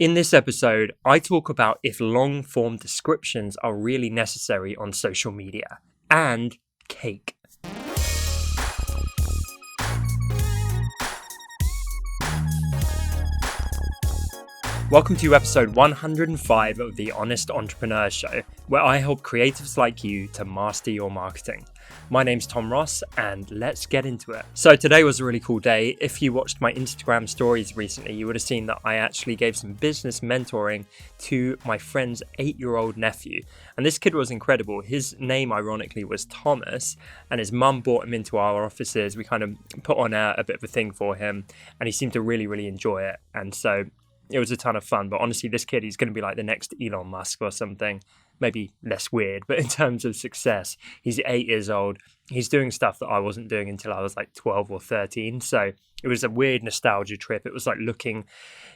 In this episode, I talk about if long-form descriptions are really necessary on social media, and cake. Welcome to episode 105 of the Honest Entrepreneur Show, where I help creatives like you to master your marketing. My name's Tom Ross, and let's get into it. So today was a really cool day. If you watched my Instagram stories recently, you would have seen that I actually gave some business mentoring to my friend's 8-year-old nephew. And this kid was incredible. His name, ironically, was Thomas, and his mum brought him into our offices. We kind of put on a bit of a thing for him, and he seemed to really enjoy it. And so it was a ton of fun. But honestly, this kid, he's going to be like the next Elon Musk or something. Maybe less weird, but in terms of success, he's 8 years old. He's doing stuff that I wasn't doing until I was like 12 or 13. So it was a weird nostalgia trip. It was like looking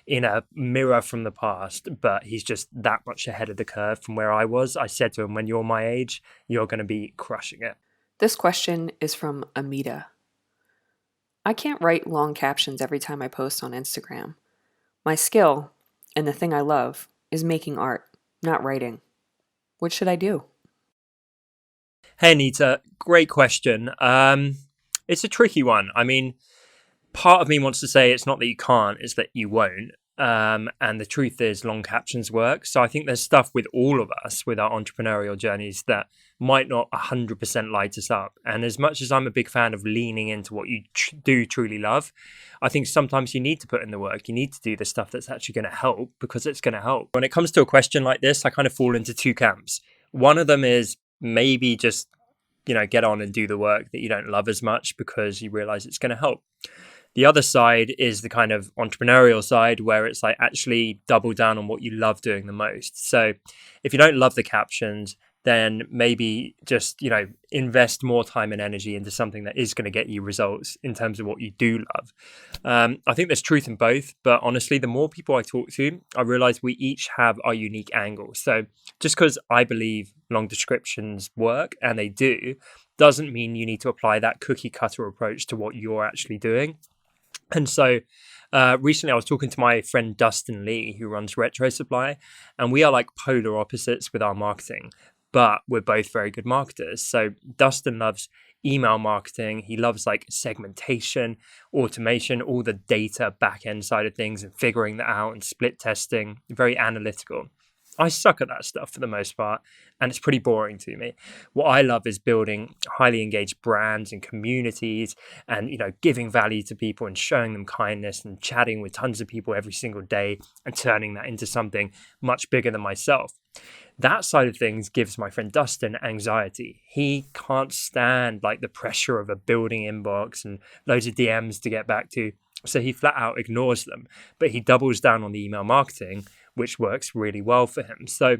in a mirror from the past, but he's just that much ahead of the curve from where I was. I said to him, when you're my age, you're going to be crushing it. This question is from Amita. I can't write long captions every time I post on Instagram. My skill, and the thing I love, is making art, not writing. What should I do? Hey, Anita, great question. It's a tricky one. I mean, part of me wants to say it's not that you can't, it's that you won't. And the truth is long captions work. So I think there's stuff with all of us with our entrepreneurial journeys that might not 100% light us up. And as much as I'm a big fan of leaning into what you do truly love, I think sometimes you need to put in the work. You need to do the stuff that's actually going to help because it's going to help. When it comes to a question like this, I kind of fall into two camps. One of them is maybe just, get on and do the work that you don't love as much because you realize it's going to help. The other side is the kind of entrepreneurial side where it's like actually double down on what you love doing the most. So if you don't love the captions, then maybe just, invest more time and energy into something that is going to get you results in terms of what you do love. I think there's truth in both, but honestly, the more people I talk to, I realize we each have our unique angles. So just because I believe long descriptions work, and they do, doesn't mean you need to apply that cookie cutter approach to what you're actually doing. And so recently I was talking to my friend Dustin Lee, who runs Retro Supply, and we are like polar opposites with our marketing, but we're both very good marketers. So Dustin loves email marketing. He loves like segmentation, automation, all the data back end side of things and figuring that out and split testing, very analytical. I suck at that stuff for the most part, and it's pretty boring to me. What I love is building highly engaged brands and communities and, giving value to people and showing them kindness and chatting with tons of people every single day and turning that into something much bigger than myself. That side of things gives my friend Dustin anxiety. He can't stand like the pressure of a building inbox and loads of DMs to get back to. So he flat out ignores them, but he doubles down on the email marketing, which works really well for him. So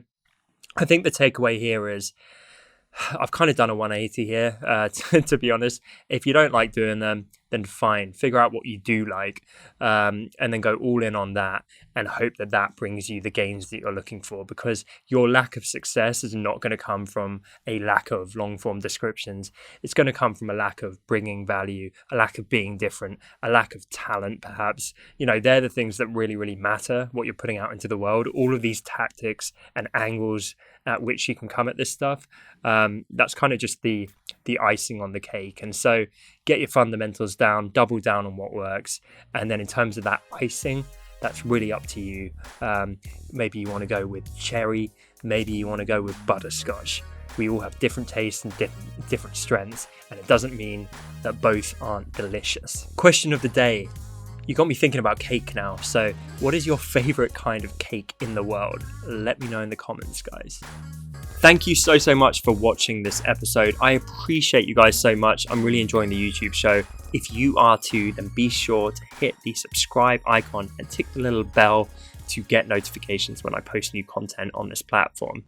I think the takeaway here is I've kind of done a 180 here, to be honest. If you don't like doing them, then fine. Figure out what you do like, and then go all in on that and hope that that brings you the gains that you're looking for, because your lack of success is not going to come from a lack of long form descriptions. It's going to come from a lack of bringing value, a lack of being different, a lack of talent, perhaps. They're the things that really matter, what you're putting out into the world. All of these tactics and angles at which you can come at this stuff, that's kind of just the icing on the cake. And so get your fundamentals down, double down on what works. And then in terms of that icing, that's really up to you. Maybe you want to go with cherry, maybe you want to go with butterscotch. We all have different tastes and different strengths, and it doesn't mean that both aren't delicious. Question of the day. You got me thinking about cake now. So what is your favorite kind of cake in the world? Let me know in the comments, guys. Thank you so much for watching this episode. I appreciate you guys so much. I'm really enjoying the YouTube show. If you are too, then be sure to hit the subscribe icon and tick the little bell to get notifications when I post new content on this platform.